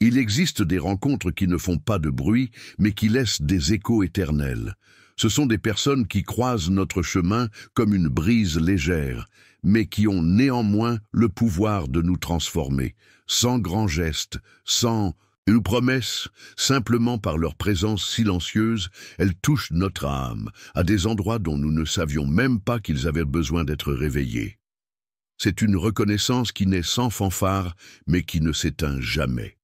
Il existe des rencontres qui ne font pas de bruit, mais qui laissent des échos éternels. Ce sont des personnes qui croisent notre chemin comme une brise légère, mais qui ont néanmoins le pouvoir de nous transformer, sans grands gestes, sans une promesse, simplement par leur présence silencieuse, elles touchent notre âme, à des endroits dont nous ne savions même pas qu'ils avaient besoin d'être réveillés. C'est une reconnaissance qui naît sans fanfare, mais qui ne s'éteint jamais.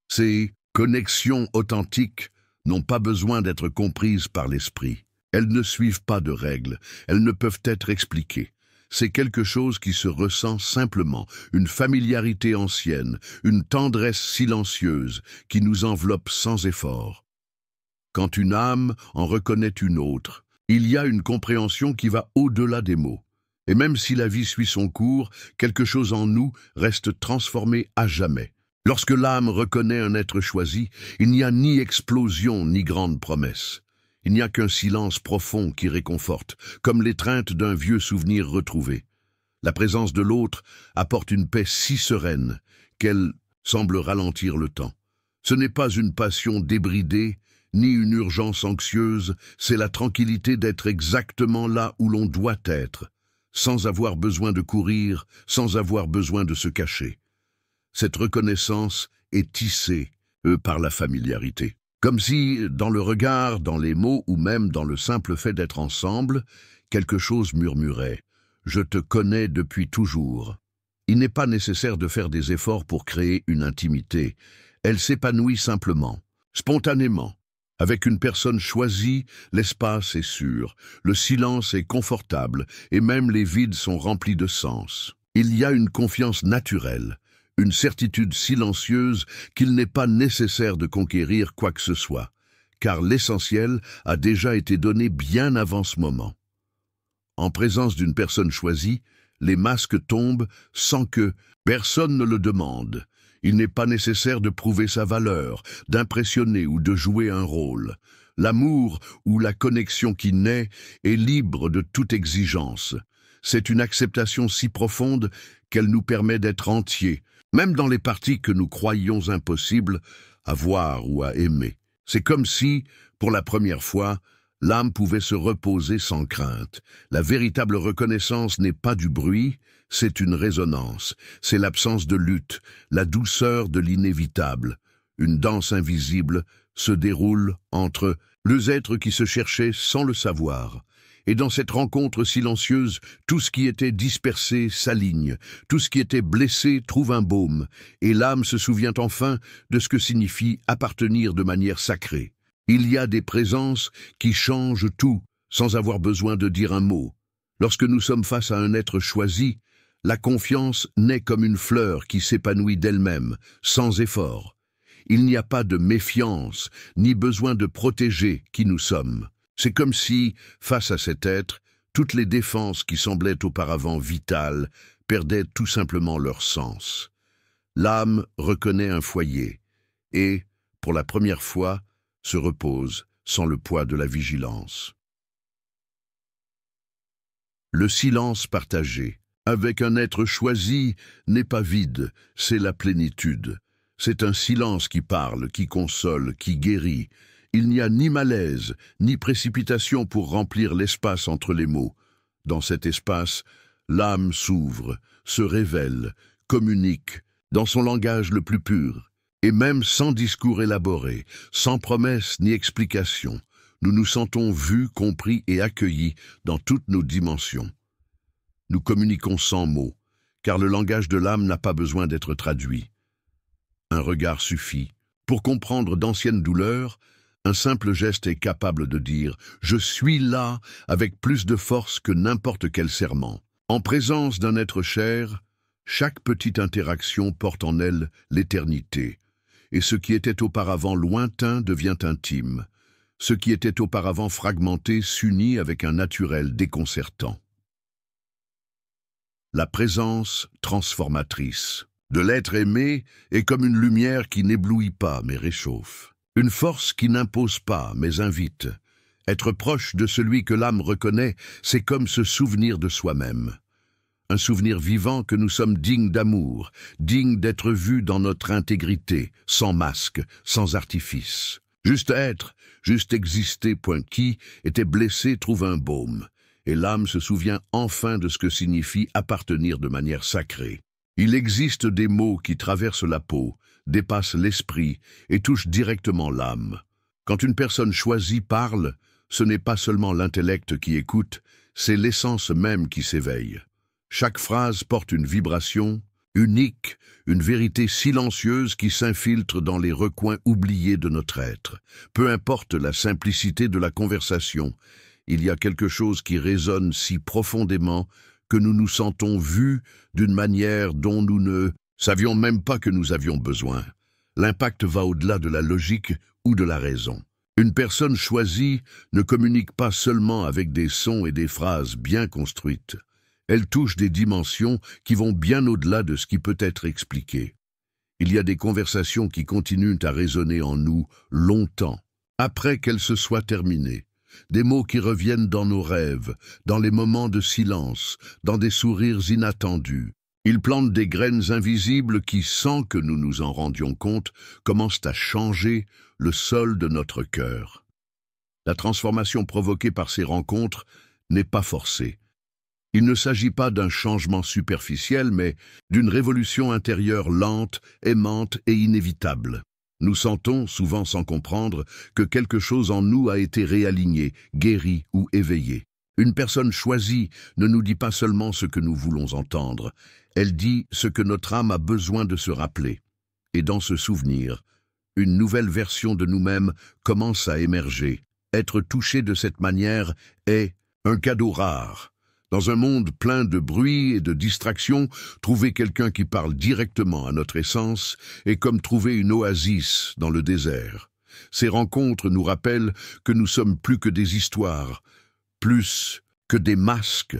Ces connexions authentiques n'ont pas besoin d'être comprises par l'esprit. Elles ne suivent pas de règles, elles ne peuvent être expliquées. C'est quelque chose qui se ressent simplement, une familiarité ancienne, une tendresse silencieuse qui nous enveloppe sans effort. Quand une âme en reconnaît une autre, il y a une compréhension qui va au-delà des mots. Et même si la vie suit son cours, quelque chose en nous reste transformé à jamais. Lorsque l'âme reconnaît un être choisi, il n'y a ni explosion ni grande promesse. Il n'y a qu'un silence profond qui réconforte, comme l'étreinte d'un vieux souvenir retrouvé. La présence de l'autre apporte une paix si sereine qu'elle semble ralentir le temps. Ce n'est pas une passion débridée, ni une urgence anxieuse, c'est la tranquillité d'être exactement là où l'on doit être, sans avoir besoin de courir, sans avoir besoin de se cacher. Cette reconnaissance est tissée par la familiarité. Comme si, dans le regard, dans les mots ou même dans le simple fait d'être ensemble, quelque chose murmurait « Je te connais depuis toujours ». Il n'est pas nécessaire de faire des efforts pour créer une intimité. Elle s'épanouit simplement, spontanément. Avec une personne choisie, l'espace est sûr, le silence est confortable et même les vides sont remplis de sens. Il y a une confiance naturelle, une certitude silencieuse qu'il n'est pas nécessaire de conquérir quoi que ce soit, car l'essentiel a déjà été donné bien avant ce moment. En présence d'une personne choisie, les masques tombent sans que personne ne le demande. Il n'est pas nécessaire de prouver sa valeur, d'impressionner ou de jouer un rôle. L'amour ou la connexion qui naît est libre de toute exigence. C'est une acceptation si profonde qu'elle nous permet d'être entiers, même dans les parties que nous croyions impossibles à voir ou à aimer. C'est comme si, pour la première fois, l'âme pouvait se reposer sans crainte. La véritable reconnaissance n'est pas du bruit, c'est une résonance. C'est l'absence de lutte, la douceur de l'inévitable. Une danse invisible se déroule entre deux êtres qui se cherchaient sans le savoir. Et dans cette rencontre silencieuse, tout ce qui était dispersé s'aligne, tout ce qui était blessé trouve un baume, et l'âme se souvient enfin de ce que signifie appartenir de manière sacrée. Il y a des présences qui changent tout, sans avoir besoin de dire un mot. Lorsque nous sommes face à un être choisi, la confiance naît comme une fleur qui s'épanouit d'elle-même, sans effort. Il n'y a pas de méfiance, ni besoin de protéger qui nous sommes. C'est comme si, face à cet être, toutes les défenses qui semblaient auparavant vitales perdaient tout simplement leur sens. L'âme reconnaît un foyer et, pour la première fois, se repose sans le poids de la vigilance. Le silence partagé, avec un être choisi, n'est pas vide, c'est la plénitude. C'est un silence qui parle, qui console, qui guérit. Il n'y a ni malaise, ni précipitation pour remplir l'espace entre les mots. Dans cet espace, l'âme s'ouvre, se révèle, communique, dans son langage le plus pur. Et même sans discours élaboré, sans promesse ni explication, nous nous sentons vus, compris et accueillis dans toutes nos dimensions. Nous communiquons sans mots, car le langage de l'âme n'a pas besoin d'être traduit. Un regard suffit. Pour comprendre d'anciennes douleurs, un simple geste est capable de dire « Je suis là » avec plus de force que n'importe quel serment. En présence d'un être cher, chaque petite interaction porte en elle l'éternité. Et ce qui était auparavant lointain devient intime. Ce qui était auparavant fragmenté s'unit avec un naturel déconcertant. La présence transformatrice de l'être aimé est comme une lumière qui n'éblouit pas mais réchauffe. Une force qui n'impose pas mais invite. Être proche de celui que l'âme reconnaît, c'est comme se souvenir de soi-même. un souvenir vivant que nous sommes dignes d'amour, dignes d'être vus dans notre intégrité, sans masque, sans artifice. Juste être, juste exister, point qui, était blessé, trouve un baume, et l'âme se souvient enfin de ce que signifie appartenir de manière sacrée. Il existe des mots qui traversent la peau, dépassent l'esprit et touchent directement l'âme. Quand une personne choisie parle, ce n'est pas seulement l'intellect qui écoute, c'est l'essence même qui s'éveille. Chaque phrase porte une vibration unique, une vérité silencieuse qui s'infiltre dans les recoins oubliés de notre être. Peu importe la simplicité de la conversation, il y a quelque chose qui résonne si profondément que nous nous sentons vus d'une manière dont nous ne savions même pas que nous avions besoin. L'impact va au-delà de la logique ou de la raison. Une personne choisie ne communique pas seulement avec des sons et des phrases bien construites. Elle touche des dimensions qui vont bien au-delà de ce qui peut être expliqué. Il y a des conversations qui continuent à résonner en nous longtemps, après qu'elles se soient terminées. Des mots qui reviennent dans nos rêves, dans les moments de silence, dans des sourires inattendus. Ils plantent des graines invisibles qui, sans que nous nous en rendions compte, commencent à changer le sol de notre cœur. La transformation provoquée par ces rencontres n'est pas forcée. Il ne s'agit pas d'un changement superficiel, mais d'une révolution intérieure lente, aimante et inévitable. Nous sentons, souvent sans comprendre, que quelque chose en nous a été réaligné, guéri ou éveillé. Une personne choisie ne nous dit pas seulement ce que nous voulons entendre, elle dit ce que notre âme a besoin de se rappeler. Et dans ce souvenir, une nouvelle version de nous-mêmes commence à émerger. Être touché de cette manière est un cadeau rare. Dans un monde plein de bruit et de distractions, trouver quelqu'un qui parle directement à notre essence est comme trouver une oasis dans le désert. Ces rencontres nous rappellent que nous sommes plus que des histoires, plus que des masques.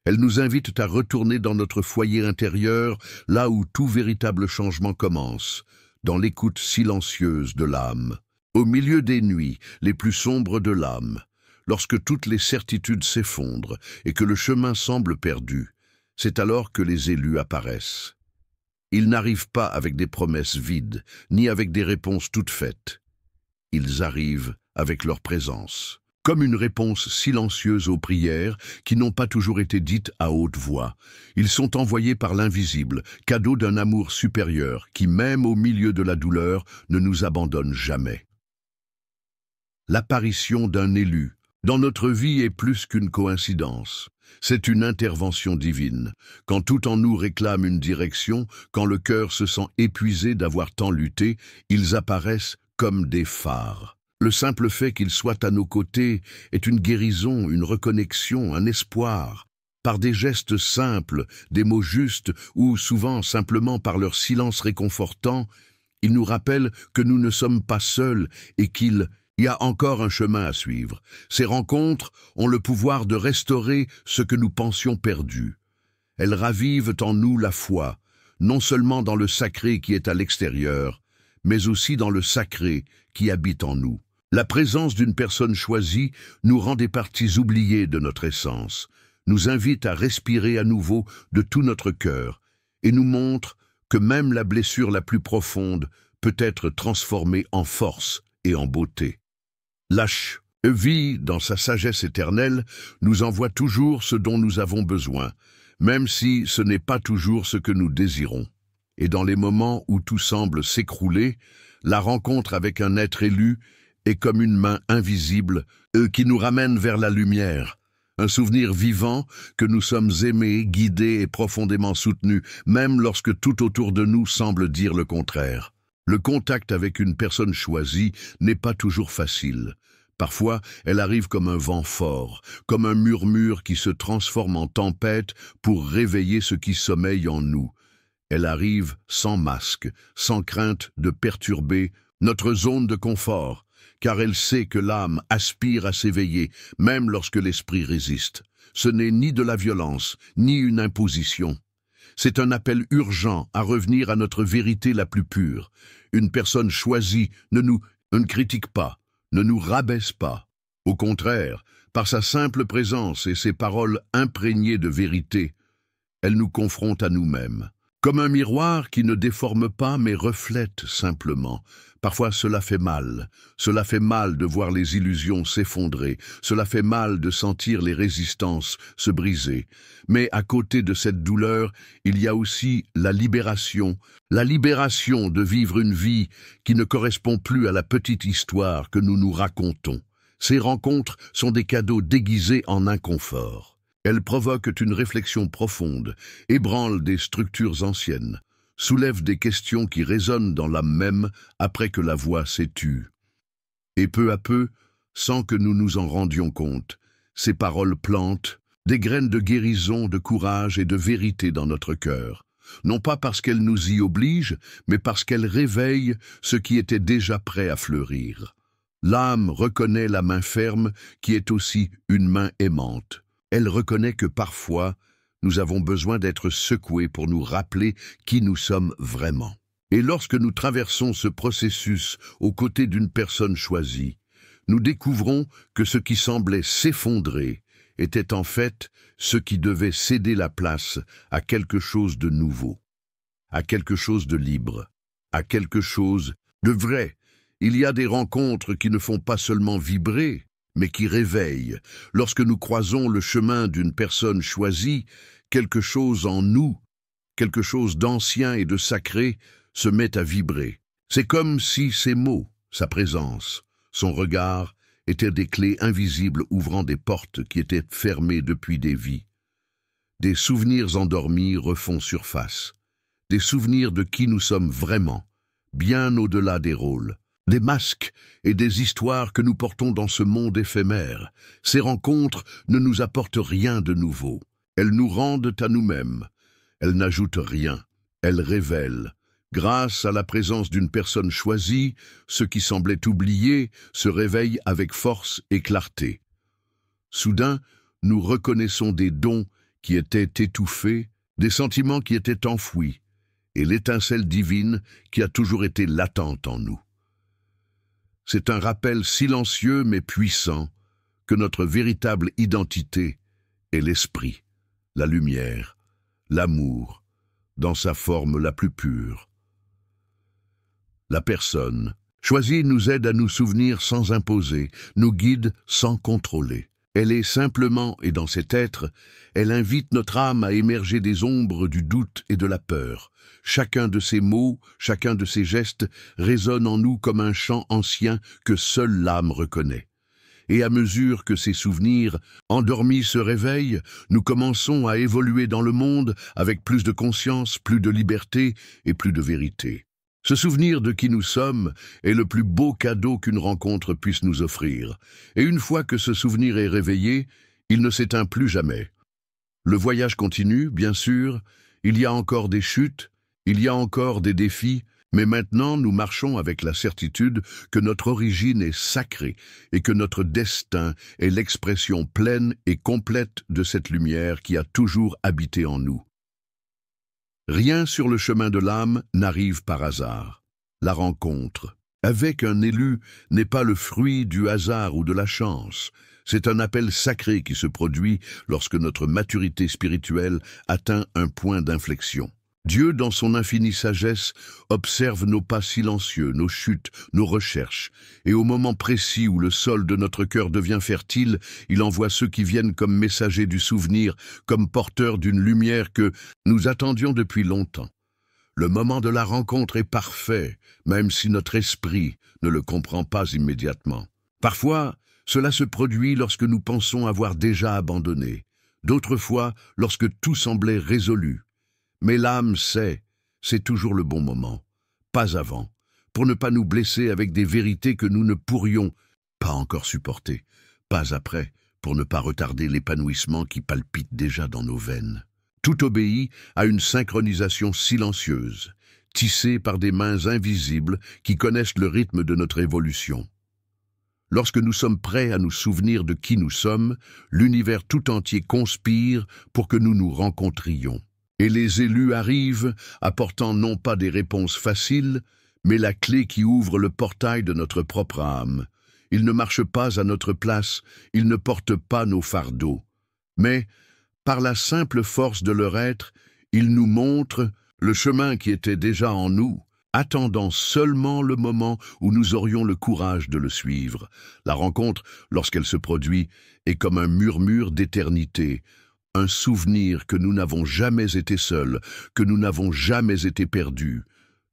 Elles nous invitent à retourner dans notre foyer intérieur, là où tout véritable changement commence, dans l'écoute silencieuse de l'âme. Au milieu des nuits les plus sombres de l'âme, lorsque toutes les certitudes s'effondrent et que le chemin semble perdu, c'est alors que les élus apparaissent. Ils n'arrivent pas avec des promesses vides, ni avec des réponses toutes faites. Ils arrivent avec leur présence, comme une réponse silencieuse aux prières qui n'ont pas toujours été dites à haute voix. Ils sont envoyés par l'invisible, cadeau d'un amour supérieur qui, même au milieu de la douleur, ne nous abandonne jamais. L'apparition d'un élu dans notre vie est plus qu'une coïncidence. C'est une intervention divine. Quand tout en nous réclame une direction, quand le cœur se sent épuisé d'avoir tant lutté, ils apparaissent comme des phares. Le simple fait qu'ils soient à nos côtés est une guérison, une reconnexion, un espoir. Par des gestes simples, des mots justes ou souvent simplement par leur silence réconfortant, ils nous rappellent que nous ne sommes pas seuls et qu'il y a encore un chemin à suivre. Ces rencontres ont le pouvoir de restaurer ce que nous pensions perdu. Elles ravivent en nous la foi, non seulement dans le sacré qui est à l'extérieur, mais aussi dans le sacré qui habite en nous. La présence d'une personne choisie nous rend des parties oubliées de notre essence, nous invite à respirer à nouveau de tout notre cœur et nous montre que même la blessure la plus profonde peut être transformée en force et en beauté. Lâche, vie, dans sa sagesse éternelle, nous envoie toujours ce dont nous avons besoin, même si ce n'est pas toujours ce que nous désirons. Et dans les moments où tout semble s'écrouler, la rencontre avec un être élu est comme une main invisible qui nous ramène vers la lumière. Un souvenir vivant que nous sommes aimés, guidés et profondément soutenus, même lorsque tout autour de nous semble dire le contraire. Le contact avec une personne choisie n'est pas toujours facile. Parfois, elle arrive comme un vent fort, comme un murmure qui se transforme en tempête pour réveiller ce qui sommeille en nous. Elle arrive sans masque, sans crainte de perturber notre zone de confort, car elle sait que l'âme aspire à s'éveiller, même lorsque l'esprit résiste. Ce n'est ni de la violence, ni une imposition. C'est un appel urgent à revenir à notre vérité la plus pure. Une personne choisie ne critique pas, ne nous rabaisse pas. Au contraire, par sa simple présence et ses paroles imprégnées de vérité, elle nous confronte à nous-mêmes. Comme un miroir qui ne déforme pas mais reflète simplement. Parfois cela fait mal. Cela fait mal de voir les illusions s'effondrer. Cela fait mal de sentir les résistances se briser. Mais à côté de cette douleur, il y a aussi la libération de vivre une vie qui ne correspond plus à la petite histoire que nous nous racontons. Ces rencontres sont des cadeaux déguisés en inconfort. Elles provoquent une réflexion profonde, ébranlent des structures anciennes, soulèvent des questions qui résonnent dans l'âme même après que la voix s'est tue. Et peu à peu, sans que nous nous en rendions compte, ces paroles plantent des graines de guérison, de courage et de vérité dans notre cœur. Non pas parce qu'elles nous y obligent, mais parce qu'elles réveillent ce qui était déjà prêt à fleurir. L'âme reconnaît la main ferme qui est aussi une main aimante. Elle reconnaît que parfois, nous avons besoin d'être secoués pour nous rappeler qui nous sommes vraiment. Et lorsque nous traversons ce processus aux côtés d'une personne choisie, nous découvrons que ce qui semblait s'effondrer était en fait ce qui devait céder la place à quelque chose de nouveau, à quelque chose de libre, à quelque chose de vrai. Il y a des rencontres qui ne font pas seulement vibrer, mais qui réveillent. Lorsque nous croisons le chemin d'une personne choisie, quelque chose en nous, quelque chose d'ancien et de sacré, se met à vibrer. C'est comme si ses mots, sa présence, son regard, étaient des clés invisibles ouvrant des portes qui étaient fermées depuis des vies. Des souvenirs endormis refont surface. Des souvenirs de qui nous sommes vraiment, bien au-delà des rôles. Des masques et des histoires que nous portons dans ce monde éphémère. Ces rencontres ne nous apportent rien de nouveau. Elles nous rendent à nous-mêmes. Elles n'ajoutent rien. Elles révèlent. Grâce à la présence d'une personne choisie, ce qui semblait oublié se réveille avec force et clarté. Soudain, nous reconnaissons des dons qui étaient étouffés, des sentiments qui étaient enfouis, et l'étincelle divine qui a toujours été latente en nous. C'est un rappel silencieux mais puissant que notre véritable identité est l'esprit, la lumière, l'amour, dans sa forme la plus pure. La personne choisie nous aide à nous souvenir sans imposer, nous guide sans contrôler. Elle est simplement, et dans cet être, elle invite notre âme à émerger des ombres du doute et de la peur. Chacun de ces mots, chacun de ces gestes résonne en nous comme un chant ancien que seule l'âme reconnaît. Et à mesure que ces souvenirs endormis se réveillent, nous commençons à évoluer dans le monde avec plus de conscience, plus de liberté et plus de vérité. Ce souvenir de qui nous sommes est le plus beau cadeau qu'une rencontre puisse nous offrir. Et une fois que ce souvenir est réveillé, il ne s'éteint plus jamais. Le voyage continue, bien sûr, il y a encore des chutes, il y a encore des défis, mais maintenant nous marchons avec la certitude que notre origine est sacrée et que notre destin est l'expression pleine et complète de cette lumière qui a toujours habité en nous. Rien sur le chemin de l'âme n'arrive par hasard. La rencontre avec un élu n'est pas le fruit du hasard ou de la chance. C'est un appel sacré qui se produit lorsque notre maturité spirituelle atteint un point d'inflexion. Dieu, dans son infinie sagesse, observe nos pas silencieux, nos chutes, nos recherches, et au moment précis où le sol de notre cœur devient fertile, il envoie ceux qui viennent comme messagers du souvenir, comme porteurs d'une lumière que nous attendions depuis longtemps. Le moment de la rencontre est parfait, même si notre esprit ne le comprend pas immédiatement. Parfois, cela se produit lorsque nous pensons avoir déjà abandonné, d'autres fois lorsque tout semblait résolu. Mais l'âme sait, c'est toujours le bon moment, pas avant, pour ne pas nous blesser avec des vérités que nous ne pourrions pas encore supporter, pas après, pour ne pas retarder l'épanouissement qui palpite déjà dans nos veines. Tout obéit à une synchronisation silencieuse, tissée par des mains invisibles qui connaissent le rythme de notre évolution. Lorsque nous sommes prêts à nous souvenir de qui nous sommes, l'univers tout entier conspire pour que nous nous rencontrions. Et les élus arrivent, apportant non pas des réponses faciles, mais la clé qui ouvre le portail de notre propre âme. Ils ne marchent pas à notre place, ils ne portent pas nos fardeaux. Mais, Par la simple force de leur être, ils nous montrent le chemin qui était déjà en nous, attendant seulement le moment où nous aurions le courage de le suivre. La rencontre, lorsqu'elle se produit, est comme un murmure d'éternité, un souvenir que nous n'avons jamais été seuls, que nous n'avons jamais été perdus.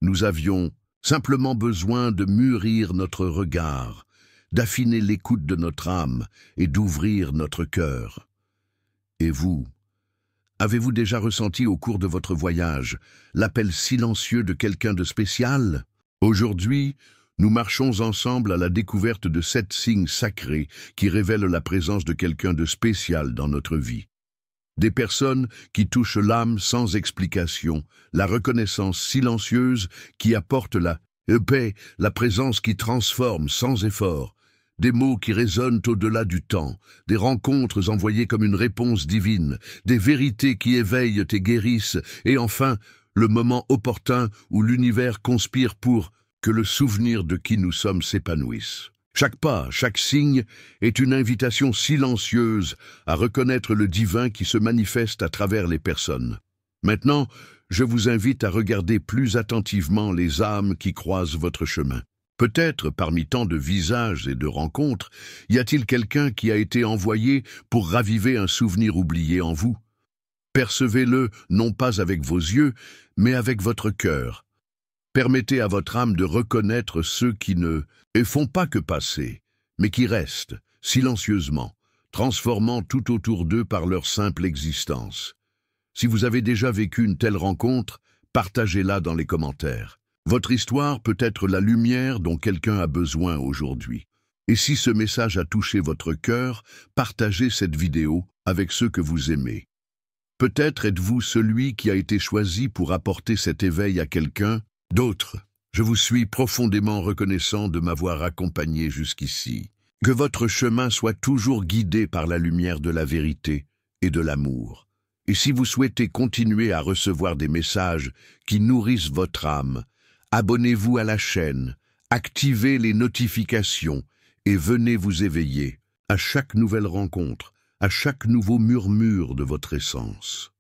Nous avions simplement besoin de mûrir notre regard, d'affiner l'écoute de notre âme et d'ouvrir notre cœur. Et vous, avez-vous déjà ressenti au cours de votre voyage l'appel silencieux de quelqu'un de spécial? Aujourd'hui, nous marchons ensemble à la découverte de 7 signes sacrés qui révèlent la présence de quelqu'un de spécial dans notre vie. Des personnes qui touchent l'âme sans explication, la reconnaissance silencieuse qui apporte la paix, la présence qui transforme sans effort, des mots qui résonnent au-delà du temps, des rencontres envoyées comme une réponse divine, des vérités qui éveillent et guérissent, et enfin, le moment opportun où l'univers conspire pour que le souvenir de qui nous sommes s'épanouisse. Chaque pas, chaque signe est une invitation silencieuse à reconnaître le divin qui se manifeste à travers les personnes. Maintenant, je vous invite à regarder plus attentivement les âmes qui croisent votre chemin. Peut-être, parmi tant de visages et de rencontres, y a-t-il quelqu'un qui a été envoyé pour raviver un souvenir oublié en vous? Percevez-le non pas avec vos yeux, mais avec votre cœur. Permettez à votre âme de reconnaître ceux qui ne font pas que passer, mais qui restent, silencieusement, transformant tout autour d'eux par leur simple existence. Si vous avez déjà vécu une telle rencontre, partagez-la dans les commentaires. Votre histoire peut être la lumière dont quelqu'un a besoin aujourd'hui. Et si ce message a touché votre cœur, partagez cette vidéo avec ceux que vous aimez. Peut-être êtes-vous celui qui a été choisi pour apporter cet éveil à quelqu'un d'autre. Je vous suis profondément reconnaissant de m'avoir accompagné jusqu'ici. Que votre chemin soit toujours guidé par la lumière de la vérité et de l'amour. Et si vous souhaitez continuer à recevoir des messages qui nourrissent votre âme, abonnez-vous à la chaîne, activez les notifications et venez vous éveiller à chaque nouvelle rencontre, à chaque nouveau murmure de votre essence.